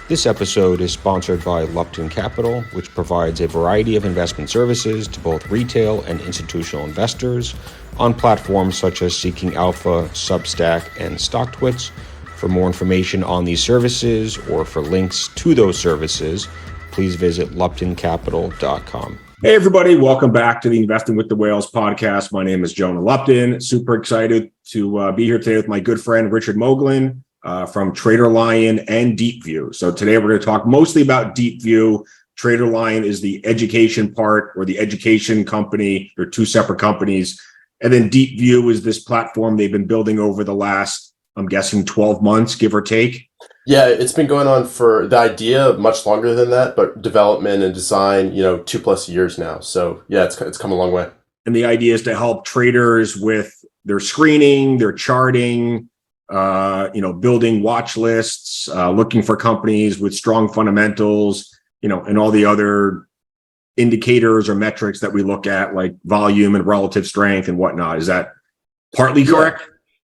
This episode is sponsored by Lupton Capital, which provides a variety of investment services to both retail and institutional investors on platforms such as Seeking Alpha, Substack, and StockTwits. For more information on these services or for links to those services, please visit luptoncapital.com. Hey, everybody. Welcome back to the Investing with the Whales podcast. My name is Jonah Lupton. Super excited to be here today with my good friend, Richard Moglen from TraderLion and DeepView. So today we're going to talk mostly about DeepView. TraderLion is the education part or the education company. They're two separate companies. And then DeepView is this platform they've been building over the last, I'm guessing, 12 months, give or take. Yeah, it's been going on for the idea much longer than that, but development and design, 2+ years now. So yeah, it's come a long way. And the idea is to help traders with their screening, their charting, building watch lists, looking for companies with strong fundamentals, and all the other indicators or metrics that we look at, like volume and relative strength and whatnot. Is that partly correct?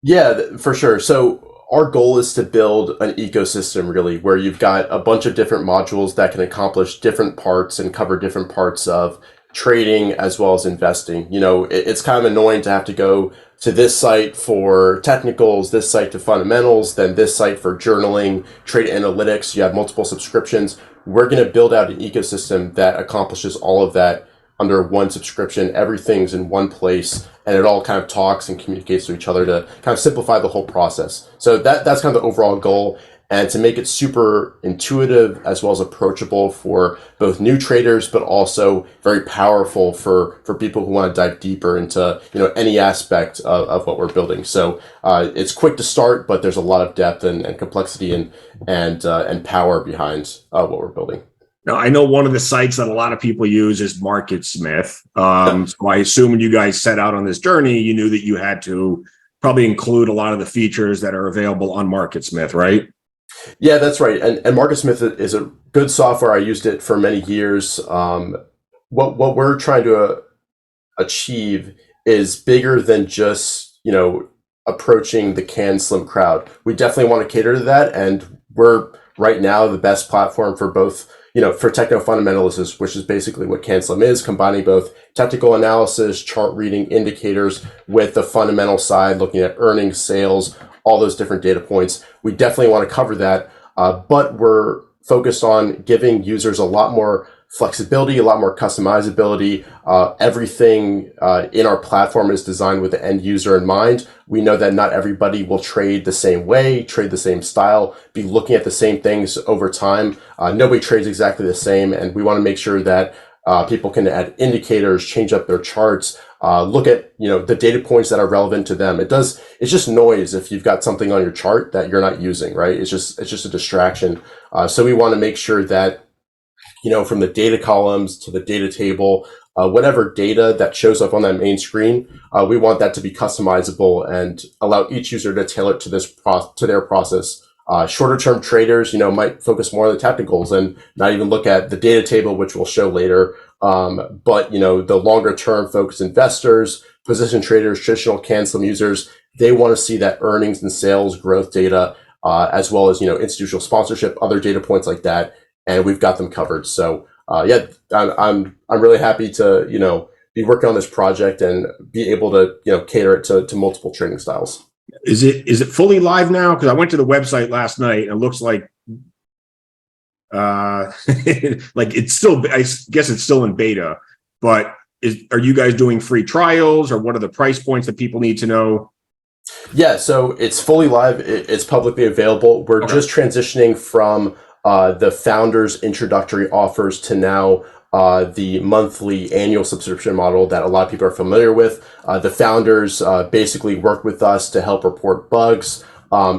Yeah, for sure. So our goal is to build an ecosystem, really, where you've got a bunch of different modules that can accomplish different parts and cover different parts of trading as well as investing. It's kind of annoying to have to go to this site for technicals, this site to fundamentals, then this site for journaling, trade analytics. You have multiple subscriptions. We're going to build out an ecosystem that accomplishes all of that under one subscription. Everything's in one place, and it all kind of talks and communicates to each other to kind of simplify the whole process. So that's kind of the overall goal, and to make it super intuitive as well as approachable for both new traders, but also very powerful for people who want to dive deeper into any aspect of what we're building. So it's quick to start, but there's a lot of depth and complexity and power behind what we're building. Now, I know one of the sites that a lot of people use is MarketSmith. So I assume when you guys set out on this journey, you knew that you had to probably include a lot of the features that are available on MarketSmith, right? Yeah, that's right. And MarketSmith is a good software. I used it for many years. What we're trying to achieve is bigger than just, approaching the CanSlim crowd. We definitely want to cater to that. And we're right now the best platform for both, for techno fundamentalists, which is basically what CanSlim is, combining both technical analysis, chart reading, indicators with the fundamental side, looking at earnings, sales, all those different data points. We definitely want to cover that, but we're focused on giving users a lot more flexibility, a lot more customizability. Everything in our platform is designed with the end user in mind. We know that not everybody will trade the same way, trade the same style, be looking at the same things over time. Nobody trades exactly the same, and we want to make sure that people can add indicators, change up their charts, look at the data points that are relevant to them. It's just noise if you've got something on your chart that you're not using, right? It's just a distraction. So we want to make sure that from the data columns to the data table, whatever data that shows up on that main screen, we want that to be customizable and allow each user to tailor it to their process. Shorter term traders, might focus more on the technicals and not even look at the data table, which we'll show later. But the longer term focused investors, position traders, traditional CanSlim users, they want to see that earnings and sales growth data, as well as, institutional sponsorship, other data points like that. And we've got them covered. So, I'm really happy to, be working on this project and be able to, cater it to multiple trading styles. Is it fully live now? Because I went to the website last night and it looks like like it's still, I guess it's still in beta, but are you guys doing free trials, or what are the price points that people need to know? Yeah, so it's fully live. It's publicly available. We're just transitioning from the founders introductory offers to now the monthly annual subscription model that a lot of people are familiar with. The founders basically work with us to help report bugs,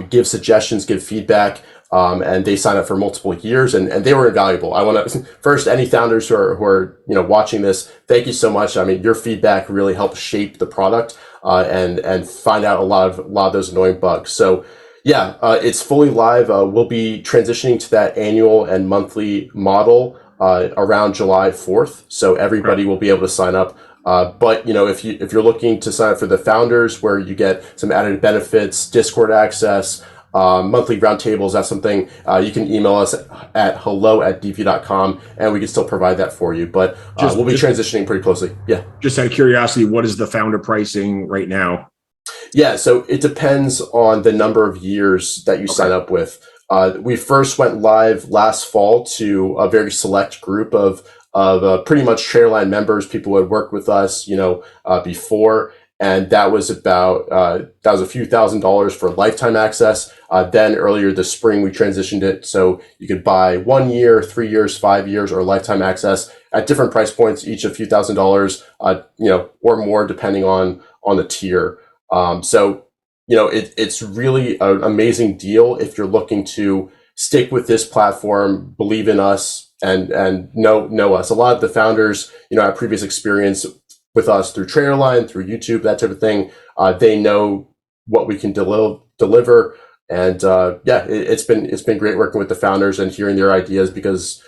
give suggestions, give feedback, and they sign up for multiple years, and they were invaluable. I want to first, any founders who are watching this, thank you so much. I mean, your feedback really helped shape the product and find out a lot of those annoying bugs. So yeah, it's fully live. We'll be transitioning to that annual and monthly model around July 4th. So everybody will be able to sign up. But if you're looking to sign up for the founders, where you get some added benefits, Discord access, monthly roundtables, that's something you can email us at hello@deepview.com, and we can still provide that for you. But we'll be transitioning pretty closely. Yeah. Just out of curiosity, what is the founder pricing right now? Yeah, so it depends on the number of years that you sign up with. We first went live last fall to a very select group of pretty much TraderLion members, people who had worked with us, before, and that was about that was a few $1,000s for lifetime access. Then earlier this spring, we transitioned it so you could buy 1 year, 3 years, 5 years, or lifetime access at different price points, each a few $1,000s, or more depending on the tier. It's really an amazing deal if you're looking to stick with this platform, believe in us, and know us. A lot of the founders, have previous experience with us through TraderLion, through YouTube, that type of thing. They know what we can deliver, and it's been great working with the founders and hearing their ideas because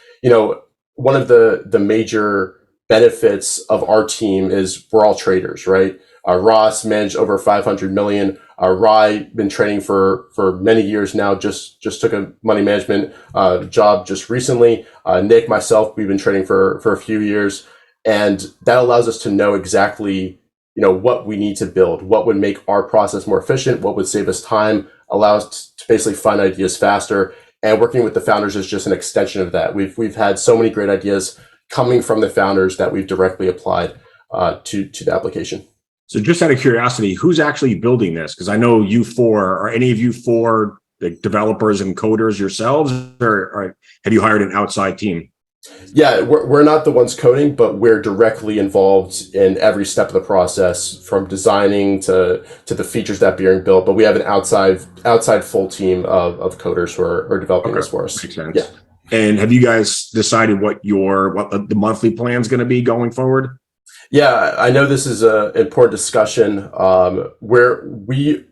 one of the major benefits of our team is we're all traders, right? Ross managed over 500 million. Rai been trading for many years now. Just took a money management job just recently. Nick, myself, we've been trading for a few years, and that allows us to know exactly what we need to build, what would make our process more efficient, what would save us time, allow us to basically find ideas faster. And working with the founders is just an extension of that. We've had so many great ideas coming from the founders that we've directly applied to the application. So just out of curiosity, who's actually building this? Because I know you four, are any of you four the developers and coders yourselves, or have you hired an outside team? Yeah, we're not the ones coding, but we're directly involved in every step of the process, from designing to the features that are being built. But we have an outside full team of coders who are developing this for us. Makes sense. Yeah. And have you guys decided what the monthly plan is going to be going forward? Yeah, I know this is an important discussion.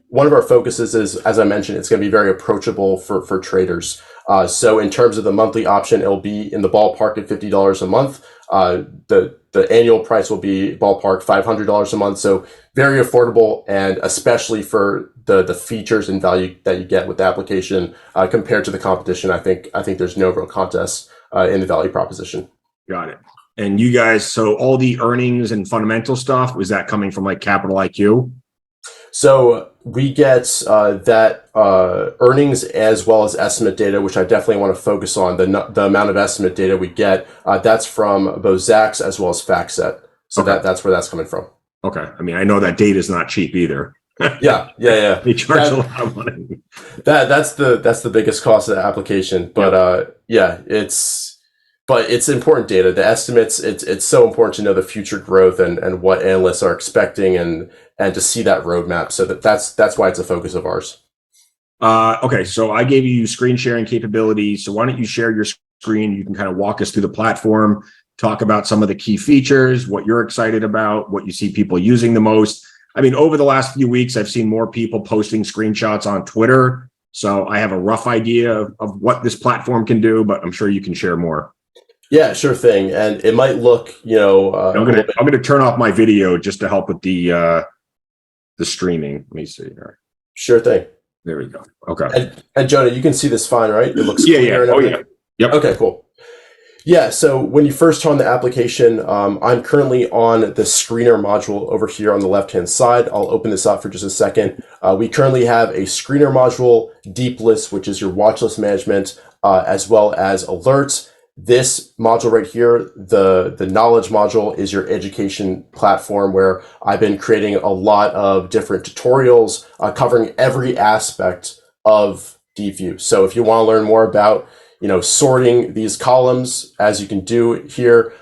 One of our focuses is, as I mentioned, it's going to be very approachable for traders. So in terms of the monthly option, it'll be in the ballpark of $50 a month. The annual price will be ballpark $500 a month. So very affordable, and especially for the features and value that you get with the application compared to the competition. I think there's no real contest in the value proposition. Got it. And you guys, so all the earnings and fundamental stuff, was that coming from like Capital IQ? So we get that earnings as well as estimate data, which I definitely want to focus on. The amount of estimate data we get, that's from both Zacks as well as FactSet. So that's where that's coming from. Okay. I mean, I know that data is not cheap either. Yeah. They charge a lot of money. That's the biggest cost of the application. But it's important data. The estimates, it's so important to know the future growth and what analysts are expecting and to see that roadmap. So that's why it's a focus of ours. Okay, so I gave you screen sharing capability. So why don't you share your screen? You can kind of walk us through the platform, talk about some of the key features, what you're excited about, what you see people using the most. I mean, over the last few weeks, I've seen more people posting screenshots on Twitter. So I have a rough idea of what this platform can do, but I'm sure you can share more. Yeah, sure thing. And it might look, I'm gonna turn off my video just to help with the streaming. Let me see here. Sure thing. There we go. Okay. And Jonah, you can see this fine, right? It looks clear. Yeah. Oh yeah. Yep. Okay, cool. Yeah, so when you first turn on the application, I'm currently on the screener module over here on the left-hand side. I'll open this up for just a second. We currently have a screener module, deep list, which is your watch list management, as well as alerts. This module right here, the knowledge module, is your education platform where I've been creating a lot of different tutorials covering every aspect of DeepView. So if you want to learn more about sorting these columns, as you can do here,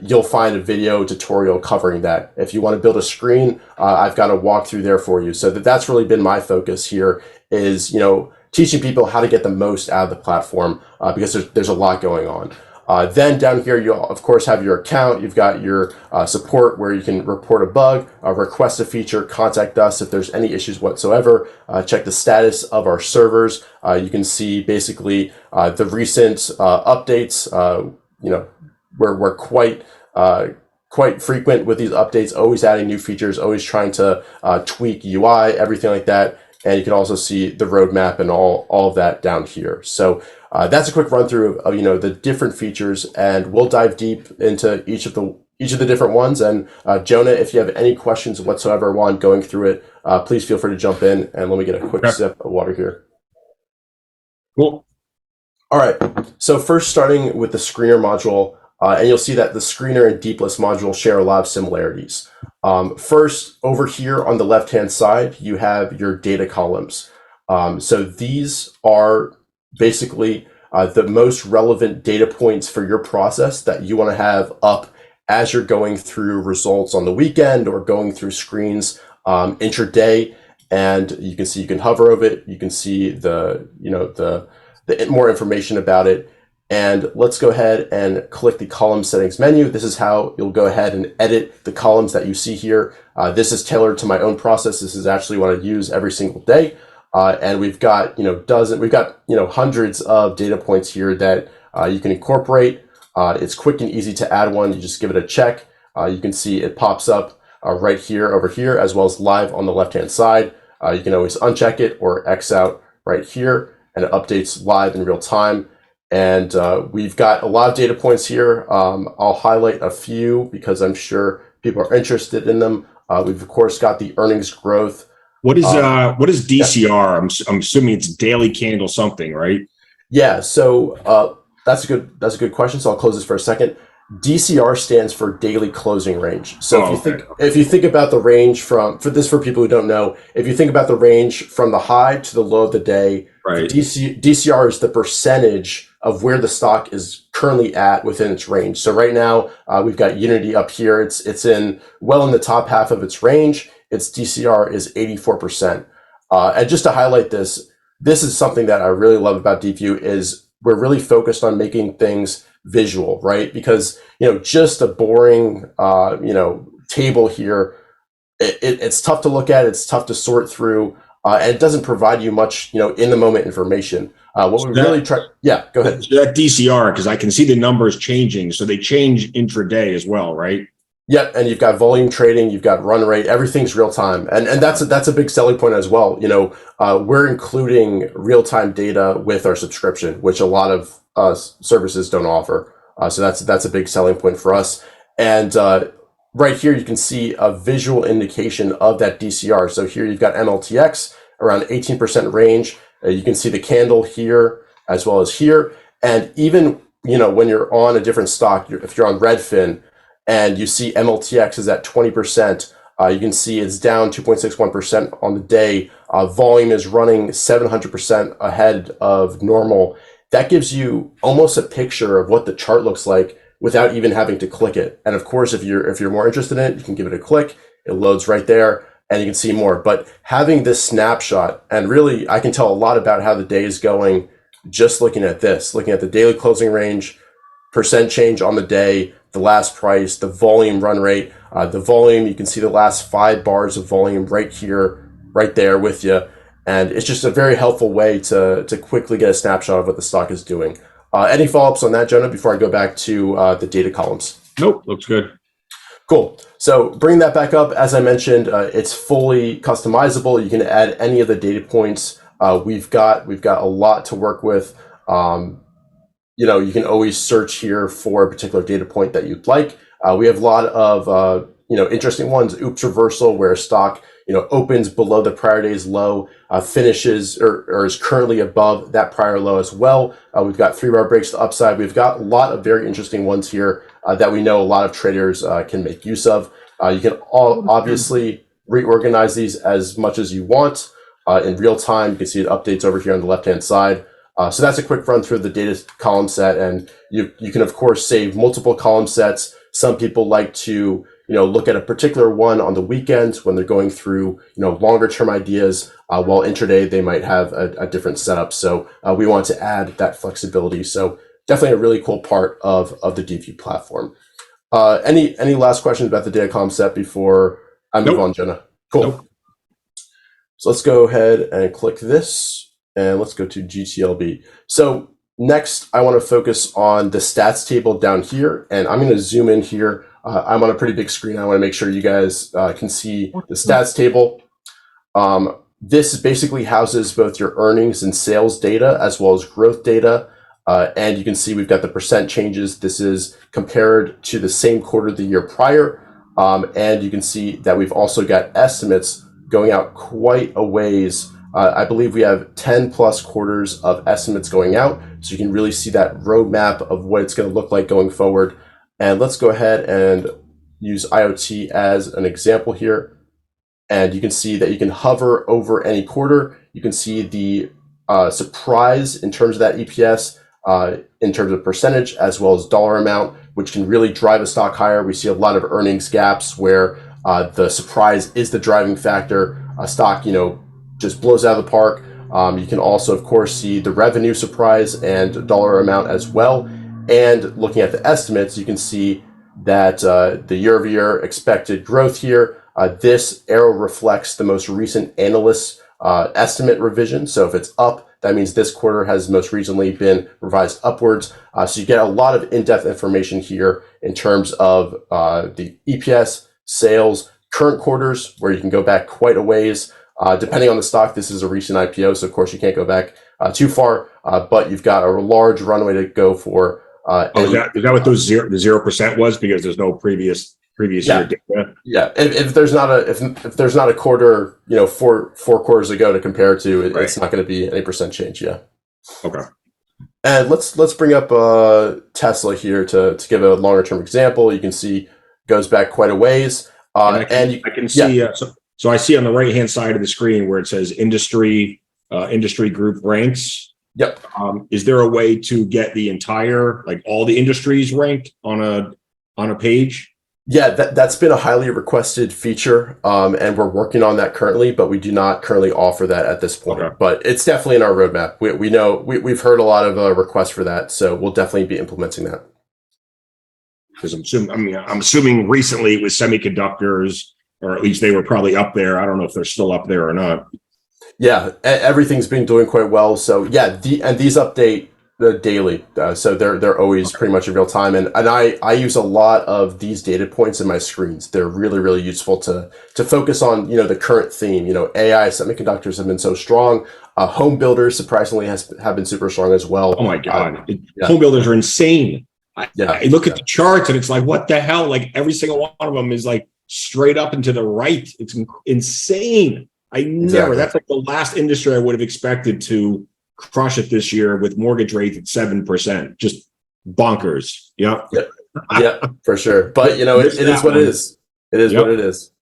you'll find a video tutorial covering that. If you want to build a screen, I've got a walkthrough there for you. So that's really been my focus here is, teaching people how to get the most out of the platform because there's a lot going on. Then down here, you'll of course have your account. You've got your support where you can report a bug, request a feature, contact us if there's any issues whatsoever. Check the status of our servers. You can see basically the recent updates. We're quite frequent with these updates, always adding new features, always trying to tweak UI, everything like that. and you can also see the roadmap and all of that down here. So that's a quick run through of the different features, and we'll dive deep into each of the different ones. And Jonah, if you have any questions whatsoever while I'm going through it, please feel free to jump in, and let me get a quick sip of water here. Cool. All right. So first, starting with the screener module, and you'll see that the screener and deep list module share a lot of similarities. First, over here on the left-hand side, you have your data columns. So these are basically the most relevant data points for your process that you want to have up as you're going through results on the weekend or going through screens intraday. And you can see, you can hover over it, you can see the more information about it. And let's go ahead and click the column settings menu. This is how you'll go ahead and edit the columns that you see here. This is tailored to my own process. This is actually what I use every single day. And we've got, hundreds of data points here that you can incorporate. It's quick and easy to add one. You just give it a check. You can see it pops up right here, over here, as well as live on the left-hand side. You can always uncheck it or X out right here, and it updates live in real time. And we've got a lot of data points here. I'll highlight a few because I'm sure people are interested in them. We've of course got the earnings growth. What is DCR? Yeah. I'm assuming it's daily candle something, right? Yeah. So that's a good question. So I'll close this for a second. DCR stands for daily closing range. So if you think about the range for people who don't know, if you think about the range from the high to the low of the day, right, DCR is the percentage of where the stock is currently at within its range. So right now we've got Unity up here. It's in the top half of its range. Its DCR is 84%. And just to highlight this is something that I really love about DeepView is we're really focused on making things visual, right? Because, just a boring, table here, it's tough to look at, it's tough to sort through, and it doesn't provide you much, in the moment information. Yeah, go ahead. So that DCR, because I can see the numbers changing, so they change intraday as well, right? Yep, and you've got volume trading, you've got run rate, everything's real time, and that's a big selling point as well. We're including real time data with our subscription, which a lot of services don't offer. So that's a big selling point for us. And right here you can see a visual indication of that DCR. So here you've got MLTX around 18% range. You can see the candle here as well as here, and even when you're on a different stock, if you're on Redfin, and you see MLTX is at 20%. You can see it's down 2.61% on the day. Volume is running 700% ahead of normal. That gives you almost a picture of what the chart looks like without even having to click it. And of course, if you're more interested in it, you can give it a click. It loads right there, and you can see more. But having this snapshot, and really, I can tell a lot about how the day is going just looking at this, looking at the daily closing range, percent change on the day, the last price, the volume run rate, the volume, you can see the last 5 bars of volume right here, right there with you. And it's just a very helpful way to quickly get a snapshot of what the stock is doing. Any follow-ups on that, Jonah, before I go back to the data columns? Nope, looks good. Cool. So bring that back up. As I mentioned, it's fully customizable. You can add any of the data points. We've got a lot to work with. You can always search here for a particular data point that you'd like. We have a lot of interesting ones. Oops reversal, where a stock opens below the prior day's low, finishes or is currently above that prior low as well. We've got 3-bar breaks to the upside. We've got a lot of very interesting ones here that we know a lot of traders can make use of. You can obviously reorganize these as much as you want in real time. You can see it updates over here on the left-hand side. So that's a quick run through the data column set, and you can of course save multiple column sets. Some people like to look at a particular one on the weekends when they're going through longer term ideas, while intraday they might have a different setup. So we want to add that flexibility. So definitely a really cool part of the DeepView platform. Any last questions about the data column set before I move on, Jonah? Cool. Nope. So let's go ahead and click this. And let's go to GTLB. So next, I want to focus on the stats table down here. And I'm going to zoom in here. I'm on a pretty big screen. I want to make sure you guys can see the stats table. This basically houses both your earnings and sales data as well as growth data. And you can see we've got the percent changes. This is compared to the same quarter the year prior. And you can see that we've also got estimates going out quite a ways. I believe we have 10 plus quarters of estimates going out. So you can really see that roadmap of what it's going to look like going forward. And let's go ahead and use IoT as an example here. And you can see that you can hover over any quarter. You can see the surprise in terms of that EPS, in terms of percentage, as well as dollar amount, which can really drive a stock higher. We see a lot of earnings gaps where the surprise is the driving factor. A stock, just blows out of the park. You can also, of course, see the revenue surprise and dollar amount as well. And looking at the estimates, you can see that the year-over-year expected growth here, this arrow reflects the most recent analyst estimate revision. So if it's up, that means this quarter has most recently been revised upwards. So you get a lot of in-depth information here in terms of the EPS, sales, current quarters, where you can go back quite a ways. Depending on the stock, this is a recent IPO, so of course you can't go back too far, but you've got a large runway to go for. Is that what those 0% was? Because there's no previous year data. Yeah. If there's not a quarter, four quarters ago to compare to, Right. It's not going to be any percent change. Yeah. Okay. And let's bring up Tesla here to give a longer term example. You can see goes back quite a ways. I can see. So I see on the right hand side of the screen where it says industry group ranks. Yep. Is there a way to get the entire, like all the industries ranked on a page? Yeah, that's been a highly requested feature, and we're working on that currently, but we do not currently offer that at this point. Okay. But it's definitely in our roadmap. We know we've heard a lot of requests for that, so we'll definitely be implementing that. Because I'm assuming recently with semiconductors, or at least they were probably up there. I don't know if they're still up there or not. Yeah, everything's been doing quite well. So yeah, these update daily, so they're always pretty much in real time. And I use a lot of these data points in my screens. They're really, really useful to focus on the current theme. AI, semiconductors have been so strong. Home builders surprisingly have been super strong as well. Oh my God, home builders are insane. I look at the charts and it's like, what the hell? Like every single one of them is like straight up and to the right. It's insane. Exactly. That's like the last industry I would have expected to crush it this year with mortgage rates at 7%. Just bonkers. Yep. Yeah, for sure. But it is what it is. It is what it is.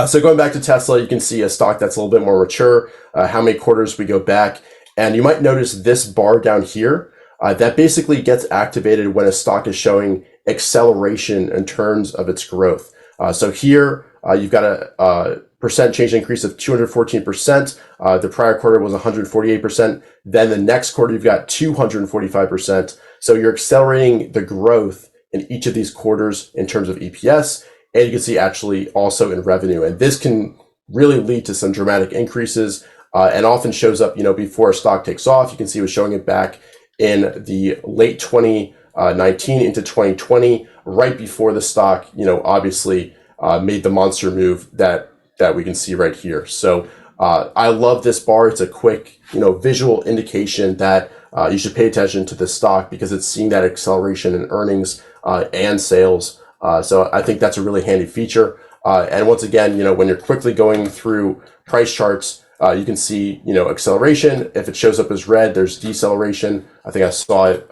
So going back to Tesla, you can see a stock that's a little bit more mature, how many quarters we go back. And you might notice this bar down here, that basically gets activated when a stock is showing acceleration in terms of its growth. So here you've got a percent change increase of 214%. The prior quarter was 148%. Then the next quarter, you've got 245%. So you're accelerating the growth in each of these quarters in terms of EPS. And you can see actually also in revenue. And this can really lead to some dramatic increases and often shows up, before a stock takes off. You can see it was showing it back in the late 2019 into 2020, right before the stock, obviously made the monster move that we can see right here. So I love this bar. It's a quick, visual indication that you should pay attention to this stock because it's seeing that acceleration in earnings and sales. So I think that's a really handy feature. And once again, when you're quickly going through price charts, you can see, acceleration. If it shows up as red, there's deceleration. I think I saw it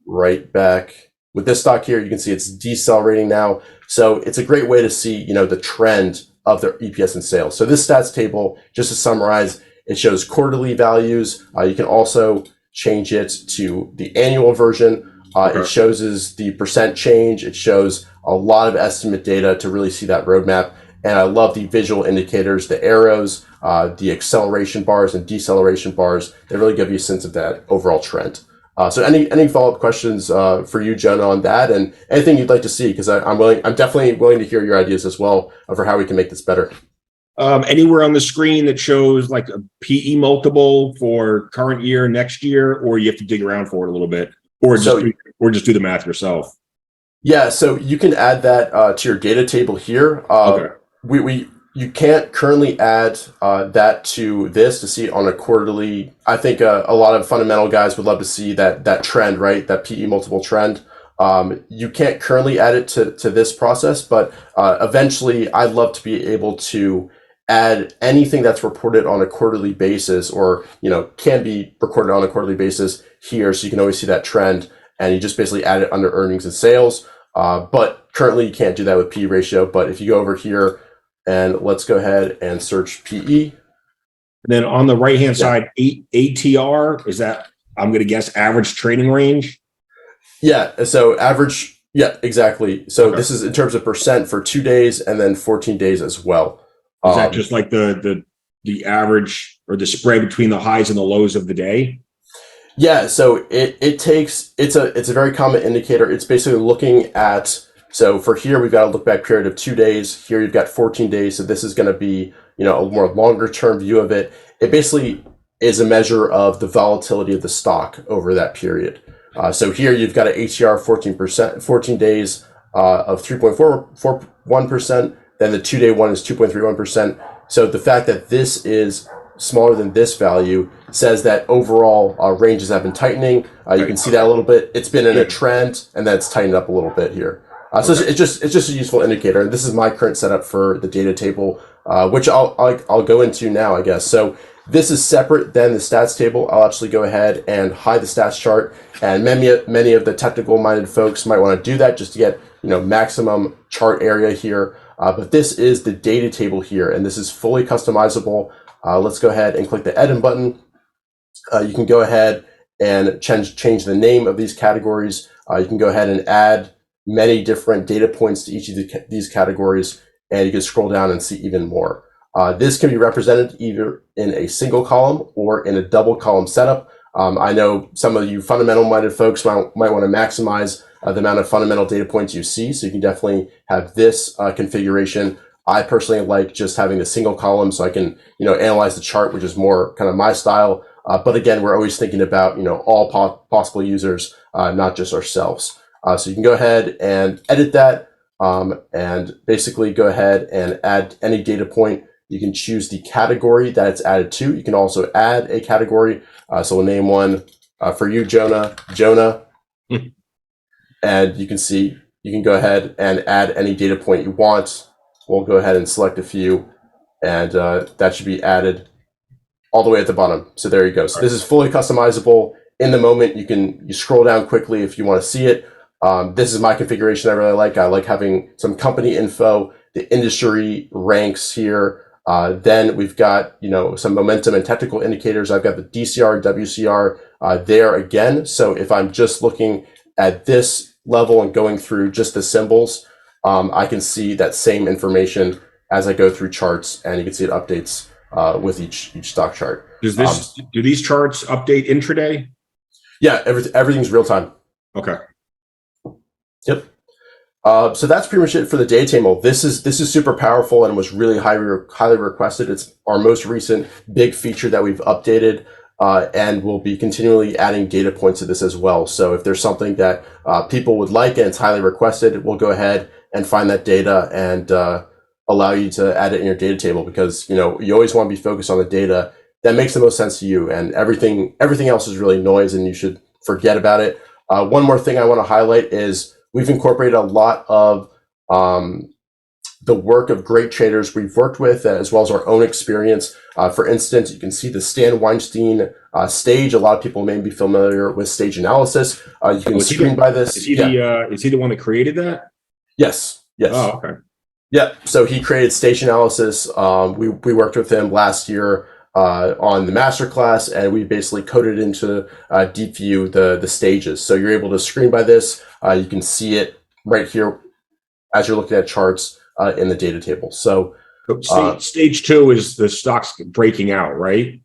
right back with this stock here. You can see it's decelerating now. So it's a great way to see, the trend of their EPS and sales. So this stats table, just to summarize, it shows quarterly values. You can also change it to the annual version. It shows the percent change. It shows a lot of estimate data to really see that roadmap. And I love the visual indicators, the arrows, the acceleration bars and deceleration bars. They really give you a sense of that overall trend. So any follow-up questions for you, Jonah, on that, and anything you'd like to see? Because I'm definitely willing to hear your ideas as well for how we can make this better. Anywhere on the screen that shows like a PE multiple for current year, next year, or you have to dig around for it a little bit, or just do the math yourself. Yeah, so you can add that to your data table here. Okay. You can't currently add that to this to see it on a quarterly. I think a lot of fundamental guys would love to see that trend, right? That PE multiple trend. You can't currently add it to this process, but eventually I'd love to be able to add anything that's reported on a quarterly basis, or can be recorded on a quarterly basis here, so you can always see that trend, and you just basically add it under earnings and sales. But currently you can't do that with PE ratio. But if you go over here and let's go ahead and search PE. Then on the right-hand side, ATR, is that, I'm going to guess, average trading range? Yeah, so average, yeah, exactly. So this is in terms of percent for 2 days and then 14 days as well. Is that just like the average or the spread between the highs and the lows of the day? Yeah, so it's a very common indicator. It's basically looking at, so for here we've got a look back period of 2 days. Here you've got 14 days. So this is going to be a more longer term view of it. It basically is a measure of the volatility of the stock over that period. So here you've got an ATR 14%, 14 days of 3.41%. Then the 2 day one is 2.31%. So the fact that this is smaller than this value says that overall ranges have been tightening. You can see that a little bit. It's been in a trend, and then it's tightened up a little bit here. So it's just a useful indicator. And this is my current setup for the data table, which I'll go into now, I guess. So this is separate than the stats table. I'll actually go ahead and hide the stats chart. And many of the technical-minded folks might want to do that just to get maximum chart area here. But this is the data table here, and this is fully customizable. Let's go ahead and click the edit button. You can go ahead and change the name of these categories. You can go ahead and add many different data points to each of these categories, and you can scroll down and see even more. This can be represented either in a single column or in a double column setup. I know some of you fundamental-minded folks might want to maximize the amount of fundamental data points you see, so you can definitely have this configuration. I personally like just having a single column so I can, analyze the chart, which is more kind of my style. But again, we're always thinking about, all possible users, not just ourselves. So you can go ahead and edit that, and basically go ahead and add any data point. You can choose the category that it's added to. You can also add a category. So we'll name one for you, Jonah. And you can see, you can go ahead and add any data point you want. We'll go ahead and select a few, and that should be added all the way at the bottom. So there you go. So this is fully customizable. In the moment, you scroll down quickly if you want to see it. This is my configuration I really like. I like having some company info, the industry ranks here. Then we've got, some momentum and technical indicators. I've got the DCR, WCR there again. So if I'm just looking at this level and going through just the symbols, I can see that same information as I go through charts, and you can see it updates with each stock chart. Do these charts update intraday? Yeah, everything's real time. Okay. Yep. So that's pretty much it for the data table. This is super powerful and was really highly requested. It's our most recent big feature that we've updated, and we'll be continually adding data points to this as well. So if there's something that people would like and it's highly requested, we'll go ahead and find that data and allow you to add it in your data table, because you always want to be focused on the data that makes the most sense to you, and everything else is really noise and you should forget about it. One more thing I want to highlight is we've incorporated a lot of the work of great traders we've worked with, as well as our own experience. For instance, you can see the Stan Weinstein stage. A lot of people may be familiar with stage analysis. You can screen by this. Is he the one that created that? Yes. Oh, okay. Yeah. So he created stage analysis. We worked with him last year on the masterclass, and we basically coded into DeepView the stages. So you're able to screen by this. You can see it right here as you're looking at charts in the data table. So stage 2 is the stocks breaking out, right?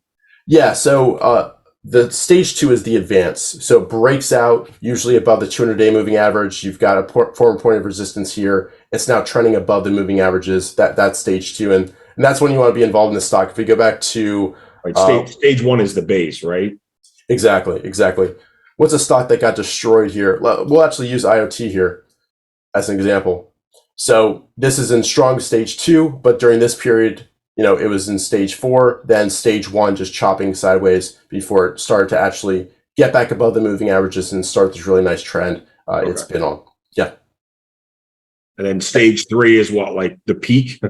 Yeah. So the stage 2 is the advance. So it breaks out usually above the 200-day moving average. You've got a form point of resistance here. It's now trending above the moving averages. That's stage 2, and that's when you want to be involved in the stock. If we go back to stage 1 is the base, right? Exactly. What's a stock that got destroyed here? We'll actually use IoT here as an example. So this is in strong stage 2, but during this period, it was in stage 4, then stage 1, just chopping sideways before it started to actually get back above the moving averages and start this really nice trend it's been on. Yeah. And then stage 3 is what, like the peak?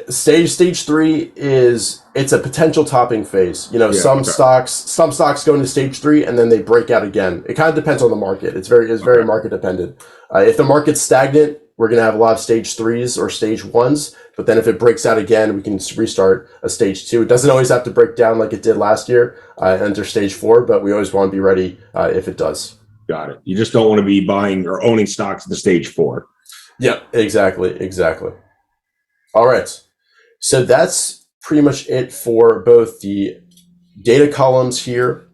Stage 3 it's a potential topping phase. Some stocks go into stage 3 and then they break out again. It kind of depends on the market. It's very market dependent. If the market's stagnant, we're going to have a lot of stage 3s or stage 1s. But then if it breaks out again, we can restart a stage 2. It doesn't always have to break down like it did last year, enter stage 4, but we always want to be ready if it does. Got it. You just don't want to be buying or owning stocks in the stage 4. Yeah, exactly. All right. So that's pretty much it for both the data columns here,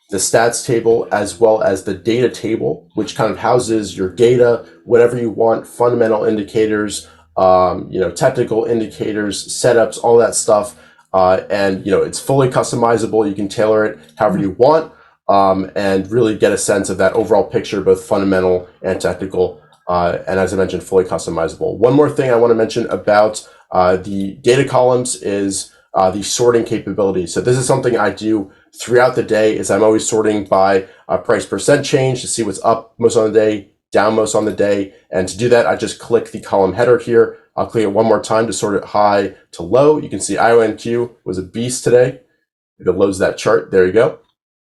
the stats table, as well as the data table, which kind of houses your data, whatever you want, fundamental indicators, technical indicators, setups, all that stuff. And it's fully customizable. You can tailor it however you want, and really get a sense of that overall picture, both fundamental and technical. And as I mentioned, fully customizable. One more thing I want to mention about the data columns is the sorting capability. So this is something I do throughout the day. Is I'm always sorting by price percent change to see what's up most on the day, down most on the day. And to do that, I just click the column header here. I'll click it one more time to sort it high to low. You can see IONQ was a beast today. If it loads that chart, there you go.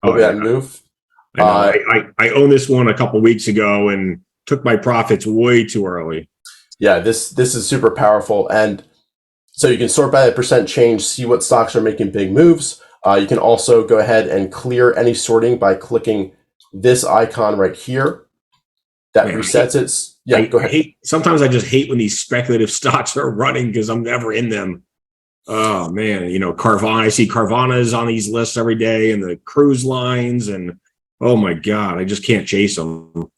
Look at that move. I owned this one a couple weeks ago and took my profits way too early. Yeah, this is super powerful. And so you can sort by that percent change, see what stocks are making big moves. You can also go ahead and clear any sorting by clicking this icon right here. That resets it. Yeah, go ahead. Sometimes I just hate when these speculative stocks are running because I'm never in them. Oh man, Carvana. I see Carvana's on these lists every day, and the cruise lines, and oh my god, I just can't chase them.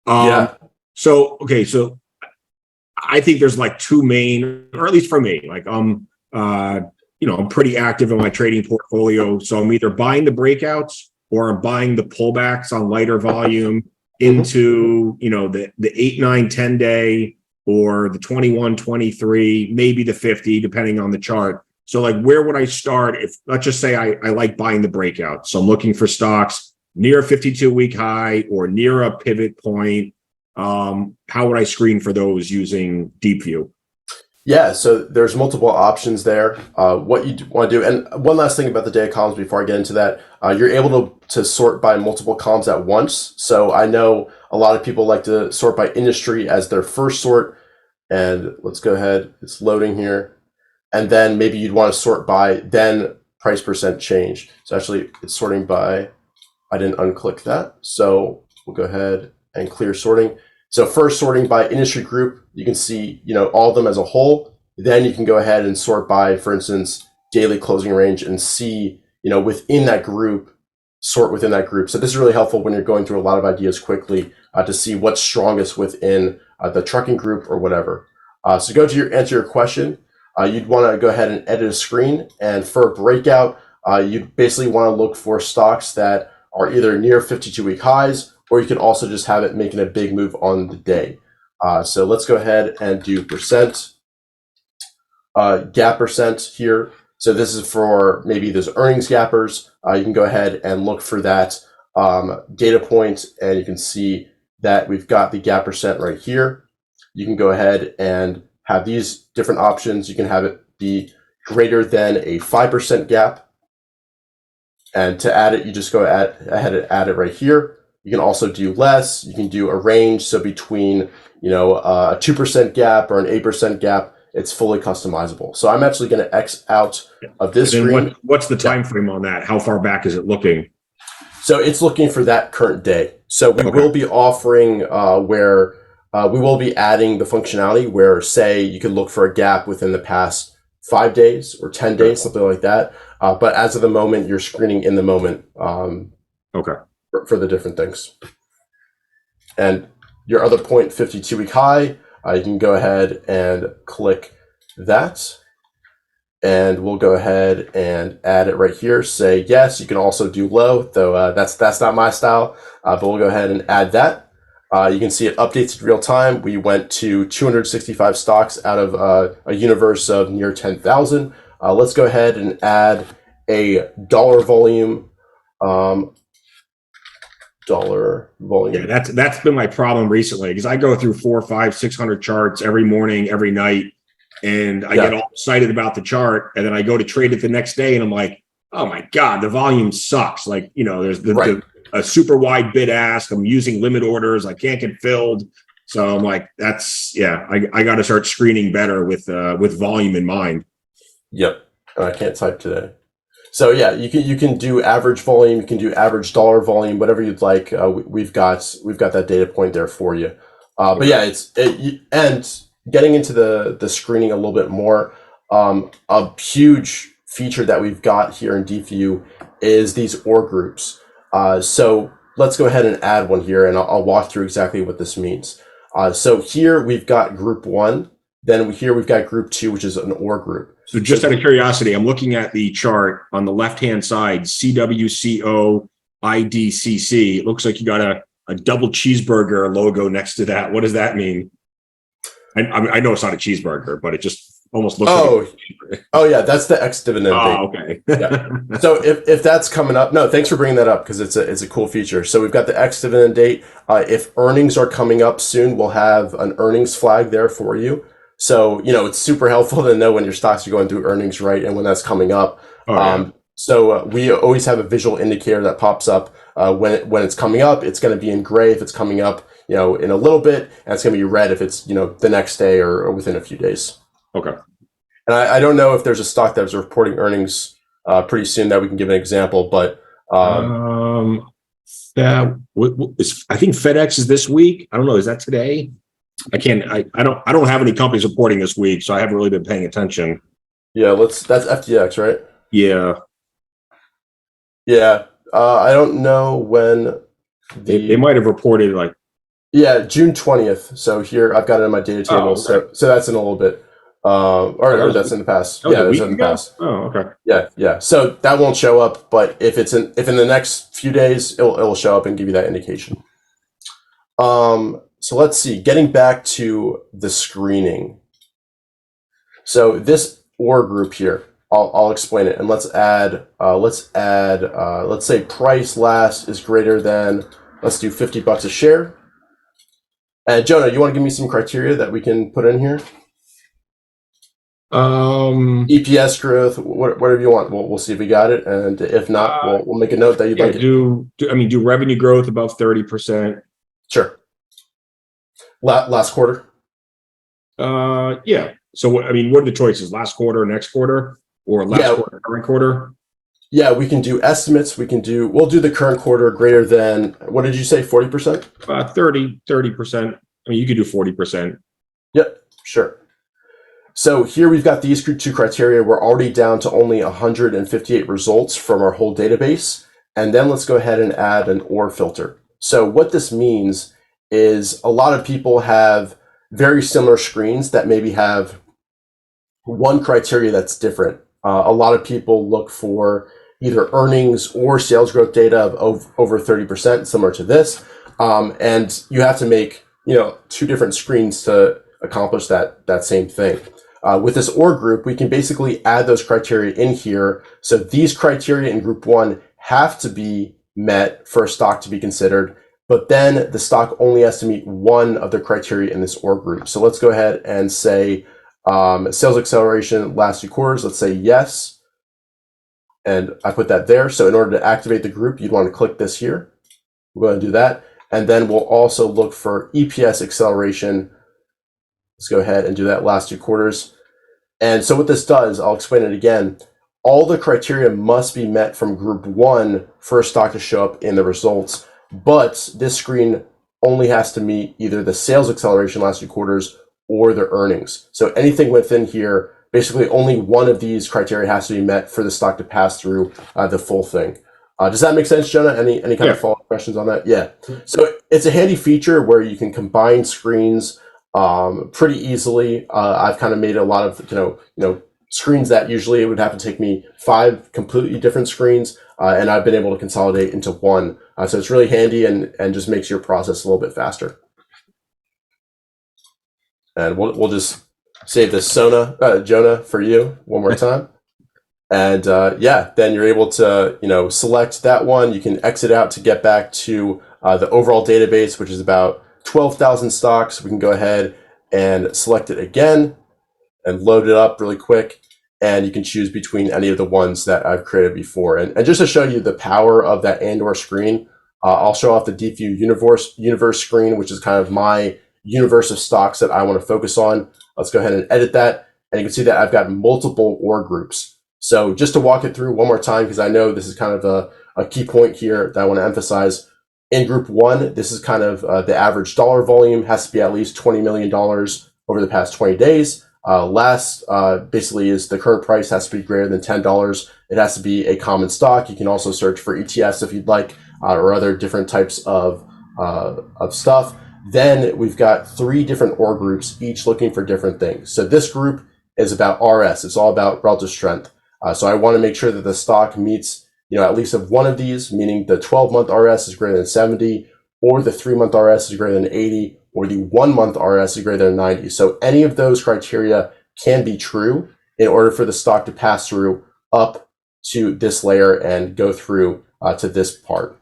Yeah. So I think there's like two main, or at least for me, like I'm pretty active in my trading portfolio. So I'm either buying the breakouts or I'm buying the pullbacks on lighter volume into, the 8, 9, 10 day or the 21, 23, maybe the 50, depending on the chart. So like, where would I start if, let's just say I like buying the breakout. So I'm looking for stocks near a 52-week high or near a pivot point. How would I screen for those using DeepView? Yeah, so there's multiple options there. What you want to do, and one last thing about the data columns before I get into that, you're able to sort by multiple columns at once. So I know a lot of people like to sort by industry as their first sort. And let's go ahead, it's loading here. And then maybe you'd want to sort by then price percent change. So actually it's sorting by, I didn't unclick that. So we'll go ahead and clear sorting. So first sorting by industry group, you can see, all of them as a whole. Then you can go ahead and sort by, for instance, daily closing range and see, within that group, sort within that group. So this is really helpful when you're going through a lot of ideas quickly to see what's strongest within the trucking group or whatever. So go to answer your question. You'd want to go ahead and edit a screen. And for a breakout, you basically want to look for stocks that are either near 52-week highs, or you can also just have it making a big move on the day. So let's go ahead and do percent, gap percent here. So this is for maybe those earnings gappers. You can go ahead and look for that data point, and you can see that we've got the gap percent right here. You can go ahead and have these different options. You can have it be greater than a 5% gap. And to add it, you just go ahead and add it right here. You can also do less. You can do a range. So between, a 2% gap or an 8% gap, it's fully customizable. So I'm actually going to X out of this screen. What's the time frame on that? How far back is it looking? So it's looking for that current day. So we will be offering where we will be adding the functionality where, say, you can look for a gap within the past 5 days or 10 days, something like that. But as of the moment, you're screening in the moment. For the different things. And your other point, 52-week high, you can go ahead and click that. And we'll go ahead and add it right here. Say yes. You can also do low, though that's not my style. But we'll go ahead and add that. You can see it updates in real time. We went to 265 stocks out of a universe of near 10,000. Let's go ahead and add a dollar volume. Yeah, that's been my problem recently, because I go through 400, 500, 600 charts every morning, every night, and I get all excited about the chart, and then I go to trade it the next day, and I'm like, oh my god, the volume sucks. Like, there's a super wide bid ask. I'm using limit orders. I can't get filled. So I'm like, I got to start screening better with volume in mind. Yep, I can't type today. So yeah, you can do average volume, you can do average dollar volume, whatever you'd like. We've got that data point there for you. But yeah, and getting into the screening a little bit more. A huge feature that we've got here in DeepView is these OR groups. So let's go ahead and add one here, and I'll walk through exactly what this means. So here we've got group 1. Then here we've got group 2, which is an OR group. So just out of curiosity, I'm looking at the chart on the left-hand side, CWCO IDCC. It looks like you got a double cheeseburger logo next to that. What does that mean? I know it's not a cheeseburger, but it just almost looks like oh yeah, that's the ex-dividend date. Okay. Yeah. So if that's coming up, no, thanks for bringing that up, because it's a cool feature. So we've got the ex-dividend date. If earnings are coming up soon, we'll have an earnings flag there for you. So, it's super helpful to know when your stocks are going through earnings, right, and when that's coming up. So we always have a visual indicator that pops up when it's coming up. It's going to be in gray if it's coming up, in a little bit, and it's going to be red if it's, the next day or within a few days. Okay. And I don't know if there's a stock that was reporting earnings pretty soon that we can give an example, but I think FedEx is this week. I don't know. Is that today? I don't have any companies reporting this week, so I haven't really been paying attention. Yeah, that's FTX, right? Yeah. Yeah. I don't know when they might have reported June 20th. So here I've got it in my data table. So that's in a little bit. Or that's in the past. Yeah, that's in the past. Oh, okay. Yeah. So that won't show up, but if in the next few days, it'll show up and give you that indication. So let's see, getting back to the screening. So this OR group here, I'll explain it, and let's say price last is greater than, let's do $50 a share. And Jonah, you want to give me some criteria that we can put in here? EPS growth, whatever you want. We'll see if we got it, and if not, we'll make a note that you'd like it. Do revenue growth above 30%? Sure. Last quarter? Yeah. So what are the choices? Last quarter, next quarter, or last quarter, current quarter? Yeah, we can do estimates. We'll do the current quarter greater than, what did you say, 40%? 30%. You could do 40%. Yep, sure. So here we've got these two criteria. We're already down to only 158 results from our whole database. And then let's go ahead and add an OR filter. So what this means is a lot of people have very similar screens that maybe have one criteria that's different. A lot of people look for either earnings or sales growth data of over 30%, similar to this. And you have to make, 2 different screens to accomplish that same thing. With this OR group, we can basically add those criteria in here. So these criteria in group 1 have to be met for a stock to be considered, but then the stock only has to meet one of the criteria in this OR group. So let's go ahead and say sales acceleration last 2 quarters. Let's say yes. And I put that there. So in order to activate the group, you'd want to click this here. We're going to do that. And then we'll also look for EPS acceleration. Let's go ahead and do that last 2 quarters. And so what this does, I'll explain it again. All the criteria must be met from group 1 for a stock to show up in the results. But this screen only has to meet either the sales acceleration last 2 quarters or the earnings. So anything within here, basically only one of these criteria has to be met for the stock to pass through the full thing. Does that make sense, Jonah? Any kind of follow-up questions on that? Yeah. So it's a handy feature where you can combine screens pretty easily. I've kind of made a lot of screens that usually it would have to take me 5 completely different screens, and I've been able to consolidate into one. So it's really handy and just makes your process a little bit faster. And we'll just save this Jonah for you one more time. And then you're able to select that one. You can exit out to get back to the overall database, which is about 12,000 stocks. We can go ahead and select it again and load it up really quick. And you can choose between any of the ones that I've created before. And just to show you the power of that and/or screen, I'll show off the DeepView universe screen, which is kind of my universe of stocks that I want to focus on. Let's go ahead and edit that. And you can see that I've got multiple OR groups. So just to walk it through one more time, because I know this is kind of a key point here that I want to emphasize. In group 1, this is kind of the average dollar volume has to be at least $20 million over the past 20 days. Last basically is the current price has to be greater than $10. It has to be a common stock. You can also search for ETFs if you'd like, or other different types of stuff. Then we've got 3 different OR groups, each looking for different things. So this group is about RS. It's all about relative strength. So I want to make sure that the stock meets, at least of one of these, meaning the 12-month RS is greater than 70, or the 3-month RS is greater than 80, or the 1-month RS is greater than 90. So any of those criteria can be true in order for the stock to pass through up to this layer and go through to this part.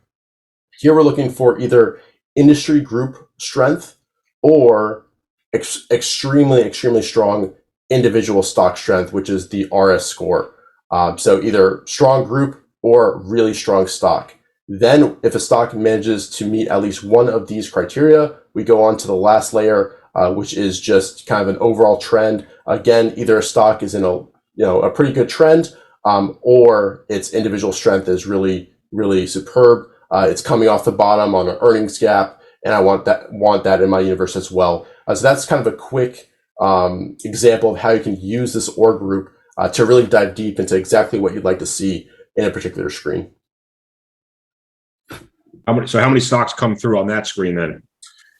Here we're looking for either industry group strength or extremely, extremely strong individual stock strength, which is the RS score. So either strong group or really strong stock. Then if a stock manages to meet at least one of these criteria, we go on to the last layer, which is just kind of an overall trend. Again, either a stock is in a pretty good trend, or its individual strength is really, really superb. It's coming off the bottom on an earnings gap, and I want that in my universe as well. So that's kind of a quick example of how you can use this OR group to really dive deep into exactly what you'd like to see in a particular screen. How many stocks come through on that screen then?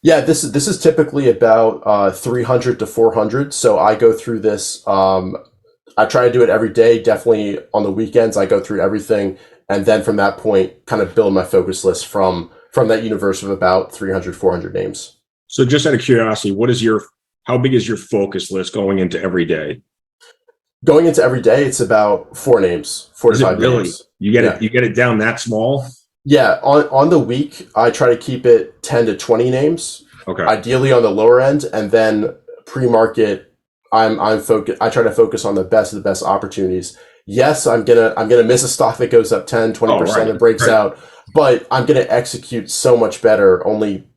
Yeah, this is typically about 300 to 400. So I go through this. I try to do it every day. Definitely on the weekends, I go through everything, and then from that point, kind of build my focus list from that universe of about 300, 400 names. So just out of curiosity, how big is your focus list going into every day? Going into every day, it's about 4 names, 4 to 5 names. You get it down that small? Yeah, on the week, I try to keep it 10 to 20 names. Okay. Ideally on the lower end, and then pre-market, I try to focus on the best of the best opportunities. Yes, I'm gonna miss a stock that goes up 10, 20% and breaks out, but I'm gonna execute so much better only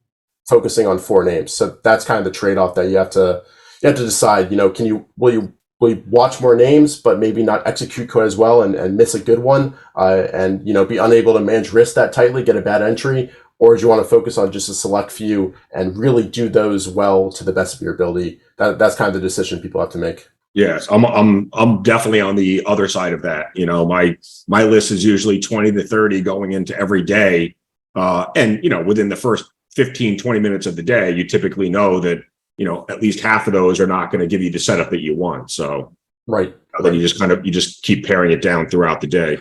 focusing on 4 names. So that's kind of the trade-off that you have to decide. Will you watch more names, but maybe not execute quite as well and miss a good one, and be unable to manage risk that tightly, get a bad entry, or do you want to focus on just a select few and really do those well to the best of your ability? That's kind of the decision people have to make. Yes, I'm definitely on the other side of that. My list is usually 20 to 30 going into every day, and within the first 15, 20 minutes of the day, you typically know that at least half of those are not going to give you the setup that you want. So then you just keep paring it down throughout the day.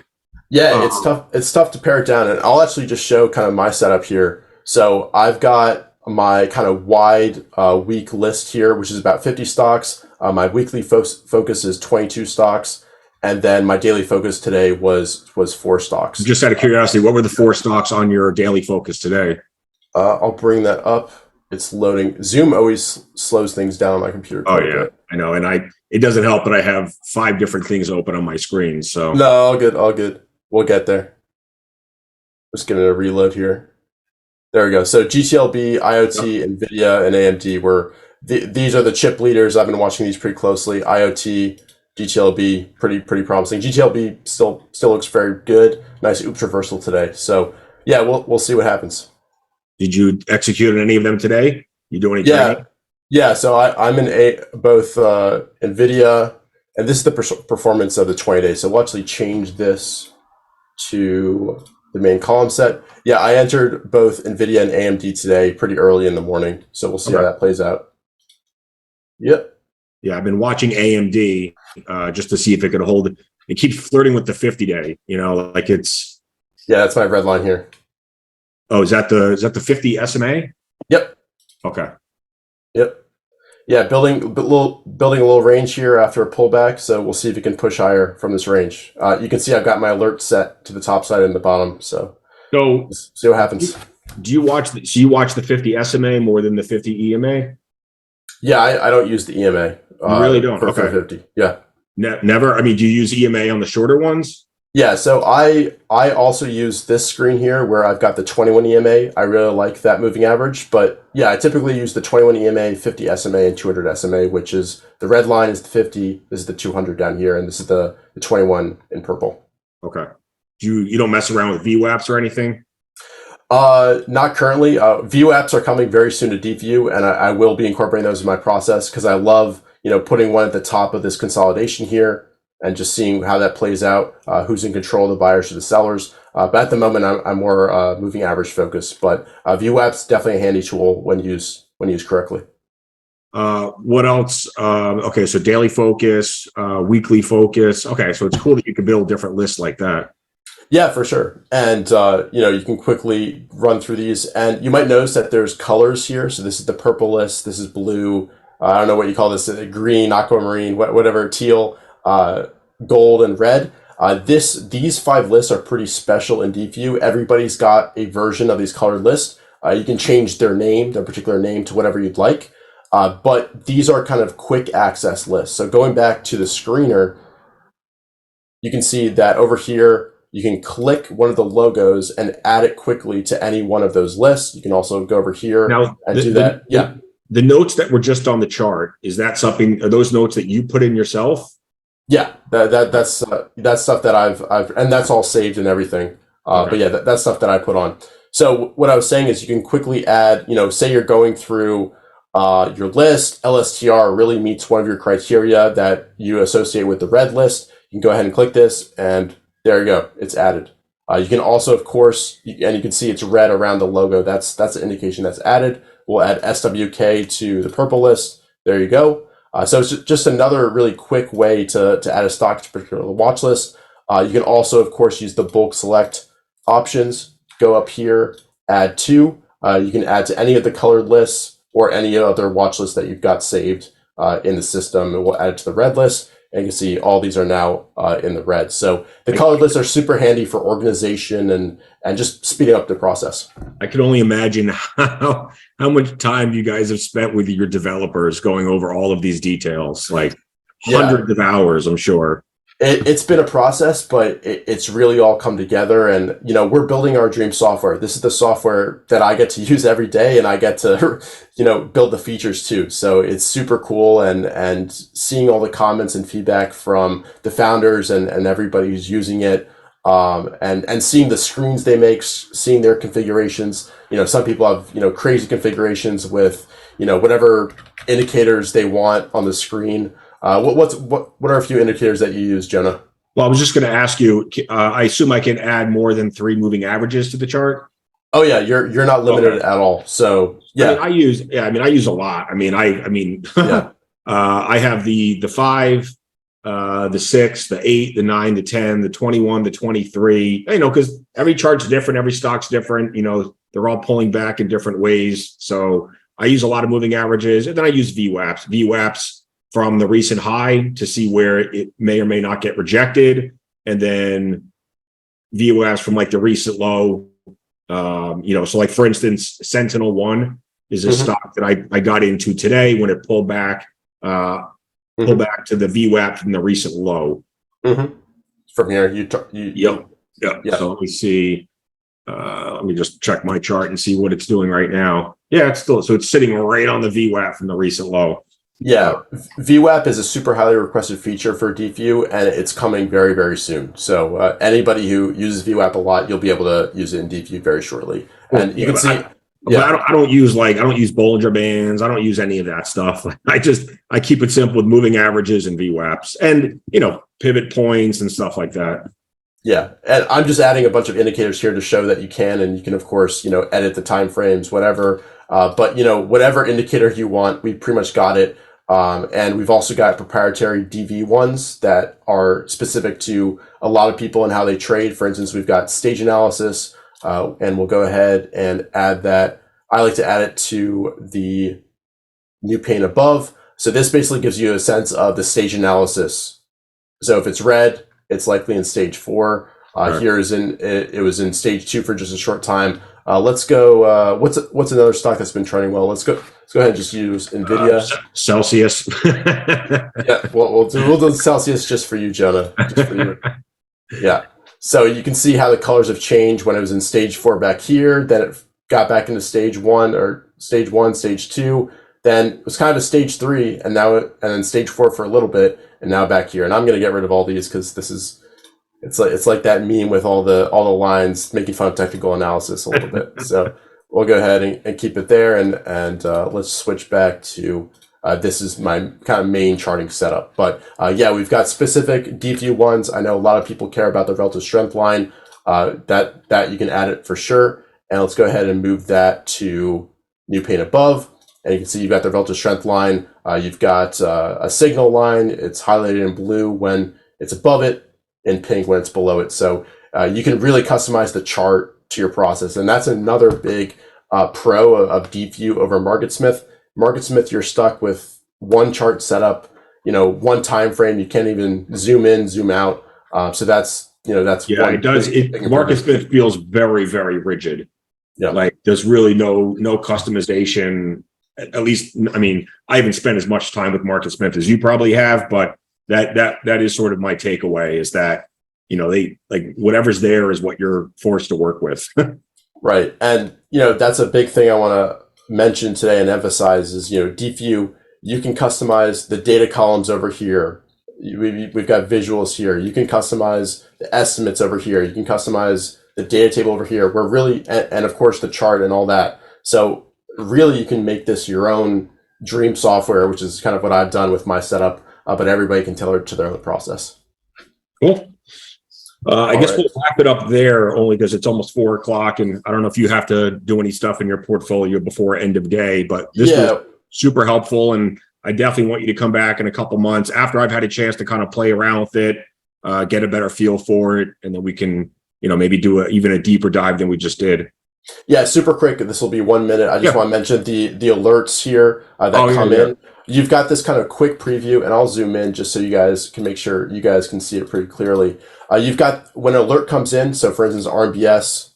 Yeah, it's tough. It's tough to pare it down, and I'll actually just show kind of my setup here. So I've got my kind of wide week list here, which is about 50 stocks. My weekly focus is 22 stocks, and then my daily focus today was 4 stocks. Just out of curiosity, what were the 4 stocks on your daily focus today? I'll bring that up. It's loading. Zoom always slows things down on my computer. Oh yeah, I know, and it doesn't help that I have 5 different things open on my screen. So no, all good. We'll get there. Just getting a reload here. There we go. So GTLB, IoT, NVIDIA, and AMD these are the chip leaders. I've been watching these pretty closely. IoT, GTLB, pretty promising. GTLB still looks very good. Nice oops reversal today. So yeah, we'll see what happens. Did you execute on any of them today? You do any trading? Yeah. So I'm in both NVIDIA, and this is the performance of the 20 days. So we'll actually change this to the main column set. Yeah, I entered both NVIDIA and AMD today pretty early in the morning. So we'll see how that plays out. Yep. Yeah, I've been watching AMD just to see if it could hold it. It keeps flirting with the 50-day. Like it's. Yeah, that's my red line here. Oh, is that the 50 SMA? Yep. Okay. Yep. Yeah, building a little range here after a pullback, so we'll see if it can push higher from this range. You can see I've got my alert set to the top side and the bottom, so see what happens. Do you watch the 50 SMA more than the 50 EMA? Yeah, I don't use the EMA. You really don't? For Okay. 50. Yeah. Never? I mean, do you use EMA on the shorter ones? Yeah, so I also use this screen here where I've got the 21 EMA. I really like that moving average, but yeah, I typically use the 21 EMA, 50 SMA, and 200 SMA, which is the red line is the 50, this is the 200 down here, and this is the 21 in purple. Okay. You don't mess around with VWAPs or anything? Not currently. VWAPs are coming very soon to DeepView, and I will be incorporating those in my process because I love putting one at the top of this consolidation here and just seeing how that plays out, who's in control, the buyers or the sellers. But at the moment, I'm more moving average focused. But VWAP's definitely a handy tool when used correctly. What else? Okay, so daily focus, weekly focus. Okay, so it's cool that you can build different lists like that. Yeah, for sure. And, you can quickly run through these. And you might notice that there's colors here. So this is the purple list. This is blue. I don't know what you call this, green, aquamarine, whatever, teal. Gold and red. These 5 lists are pretty special in DeepView. Everybody's got a version of these colored lists. You can change their particular name to whatever you'd like. But these are kind of quick access lists. So going back to the screener, you can see that over here, you can click one of the logos and add it quickly to any one of those lists. You can also go over here and do that. Yeah. The notes that were just on the chart, are those notes that you put in yourself? Yeah, that's stuff that I've and that's all saved and everything. Okay. But yeah, that's stuff that I put on. So what I was saying is you can quickly add, say you're going through your list, LSTR really meets one of your criteria that you associate with the red list. You can go ahead and click this and there you go, it's added. You can also, of course, and you can see it's red around the logo. That's an indication that's added. We'll add SWK to the purple list. There you go. So it's just another really quick way to add a stock to a particular watch list. You can also, of course, use the bulk select options. Go up here, add to. You can add to any of the colored lists or any other watch list that you've got saved in the system. And we'll add it to the red list. And you can see all these are now in the red. So the colored lists are super handy for organization and just speeding up the process. I can only imagine how much time you guys have spent with your developers going over all of these details, like hundreds of hours, I'm sure. It's been a process, but it's really all come together. And, we're building our dream software. This is the software that I get to use every day, and I get to, build the features too. So it's super cool. And seeing all the comments and feedback from the founders and everybody who's using it, and seeing the screens they make, seeing their configurations. Some people have, crazy configurations with, whatever indicators they want on the screen. What are a few indicators that you use, Jonah? Well, I was just going to ask you. I assume I can add more than 3 moving averages to the chart. Oh yeah, you're not limited at all. So yeah, I use a lot. Yeah. I have the 5, the 6, the 8, the 9, the 10, the 21, the 23. Because every chart's different, every stock's different. They're all pulling back in different ways. So I use a lot of moving averages, and then I use VWAPs. VWAPs from the recent high to see where it may or may not get rejected, and then VWAPs from like the recent low. So like for instance, Sentinel One is a stock that I got into today when it pulled back to the VWAP from the recent low. From here, Yep. So let me see. Let me just check my chart and see what it's doing right now. Yeah, it's sitting right on the VWAP from the recent low. Yeah, VWAP is a super highly requested feature for DeepView, and it's coming very, very soon. So anybody who uses VWAP a lot, you'll be able to use it in DeepView very shortly. And you can see. I don't use Bollinger Bands. I don't use any of that stuff. I keep it simple with moving averages and VWAPs and pivot points and stuff like that. Yeah, and I'm just adding a bunch of indicators here to show that you can, and you can of course edit the time frames, whatever. But whatever indicator you want, we pretty much got it. And we've also got proprietary DV ones that are specific to a lot of people and how they trade. For instance, we've got stage analysis, and we'll go ahead and add that. I like to add it to the new pane above. So this basically gives you a sense of the stage analysis. So if it's red, it's likely in stage 4. Right. Here is it was in stage 2 for just a short time. Let's go. What's another stock that's been trending well? Let's go ahead and just use Nvidia. Celsius. Yeah, we'll do Celsius just for you, Jonah. Just for you. Yeah. So you can see how the colors have changed when it was in stage 4 back here. Then it got back into stage 1, stage 2. Then it was kind of a stage 3, and then stage 4 for a little bit, and now back here. And I'm going to get rid of all these because it's like that meme with all the lines making fun of technical analysis a little bit. So we'll go ahead and keep it there, and let's switch back to this is my kind of main charting setup. But yeah, we've got specific DeepView ones. I know a lot of people care about the relative strength line. That you can add it for sure. And let's go ahead and move that to new pane above. And you can see you've got the relative strength line. You've got a signal line. It's highlighted in blue when it's above it, in pink when it's below it. So you can really customize the chart to your process. And that's another big pro of DeepView over MarketSmith. MarketSmith, you're stuck with one chart setup, one time frame. You can't even zoom in, zoom out. So that's yeah, it does. MarketSmith feels very, very rigid. Yeah, like there's really no customization. At least, I mean, I haven't spent as much time with MarketSmith as you probably have, but that is sort of my takeaway is that, they like whatever's there is what you're forced to work with. Right. And, that's a big thing I want to mention today and emphasize is, DeepView, you can customize the data columns over here. We've got visuals here. You can customize the estimates over here. You can customize the data table over here. We're really, and of course the chart and all that. So really you can make this your own dream software, which is kind of what I've done with my setup, but everybody can tailor it to their own process. Cool. I guess we'll wrap it up there only because it's almost 4:00 and I don't know if you have to do any stuff in your portfolio before end of day, but this was super helpful. And I definitely want you to come back in a couple months after I've had a chance to kind of play around with it, get a better feel for it. And then we can, maybe do even a deeper dive than we just did. Yeah, super quick. This will be 1 minute. I just want to mention the alerts here that come in. You've got this kind of quick preview, and I'll zoom in just so you guys can make sure you guys can see it pretty clearly. You've got when an alert comes in. So, for instance, RMBS.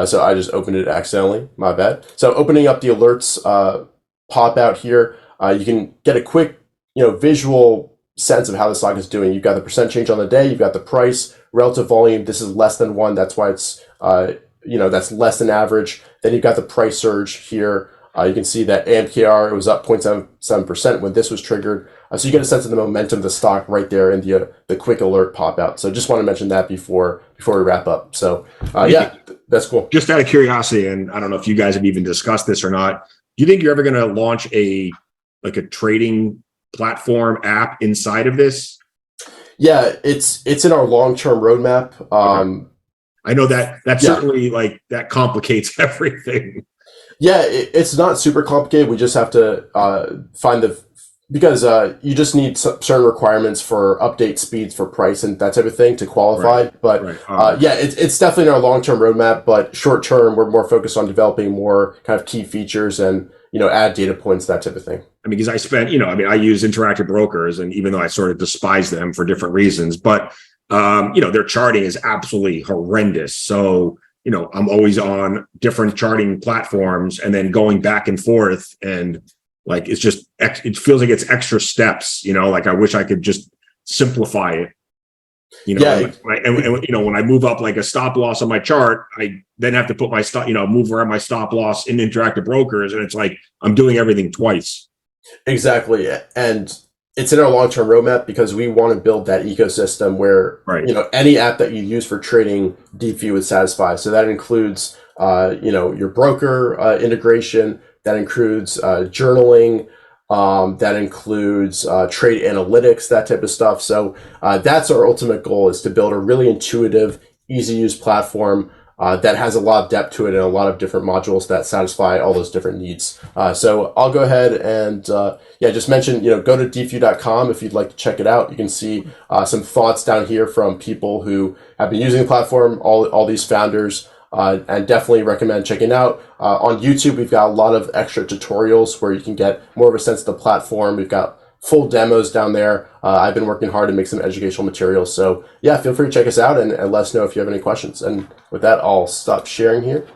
So I just opened it accidentally. My bad. So opening up the alerts pop out here. You can get a quick, visual sense of how the stock is doing. You've got the percent change on the day. You've got the price, relative volume. This is less than 1. That's why it's that's less than average. Then you've got the price surge here. You can see that AMKR, it was up 0.77% when this was triggered. So you get a sense of the momentum of the stock right there in the quick alert pop out. So just want to mention that before we wrap up. So that's cool. Just out of curiosity, and I don't know if you guys have even discussed this or not, do you think you're ever going to launch a trading platform app inside of this? Yeah, it's in our long-term roadmap. Okay. I know that certainly that complicates everything. Yeah, it's not super complicated. We just have to find because you just need certain requirements for update speeds for price and that type of thing to qualify. Right. But it's definitely in our long-term roadmap. But short-term, we're more focused on developing more kind of key features and add data points, that type of thing. I mean, because I spent I use interactive brokers, and even though I sort of despise them for different reasons, but their charting is absolutely horrendous. So, I'm always on different charting platforms and then going back and forth. And it feels like it's extra steps, I wish I could just simplify it. When I move up like a stop loss on my chart, I then have to put my move around my stop loss in interactive brokers. And it's like, I'm doing everything twice. Exactly. And it's in our long-term roadmap because we want to build that ecosystem where, any app that you use for trading, DeepView would satisfy. So that includes, your broker integration, that includes journaling, that includes trade analytics, that type of stuff. So that's our ultimate goal, is to build a really intuitive, easy-to-use platform that has a lot of depth to it and a lot of different modules that satisfy all those different needs. So I'll go ahead and just mention, go to deepview.com if you'd like to check it out. You can see some thoughts down here from people who have been using the platform, all these founders, and definitely recommend checking out. On YouTube, we've got a lot of extra tutorials where you can get more of a sense of the platform. We've got full demos down there. I've been working hard to make some educational materials. So yeah, feel free to check us out and let us know if you have any questions. And with that, I'll stop sharing here.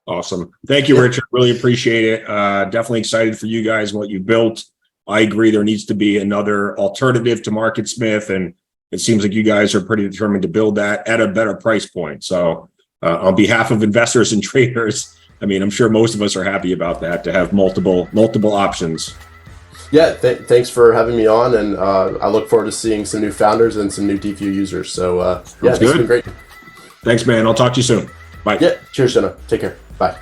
Awesome. Thank you, Richard. Really appreciate it. Definitely excited for you guys and what you built. I agree there needs to be another alternative to MarketSmith, and it seems like you guys are pretty determined to build that at a better price point. So on behalf of investors and traders, I mean, I'm sure most of us are happy about that, to have multiple options. Yeah, thanks for having me on, and I look forward to seeing some new founders and some new DeepView users. So yeah, it's been great. Thanks, man. I'll talk to you soon. Bye. Yeah, cheers, Jonah. Take care. Bye.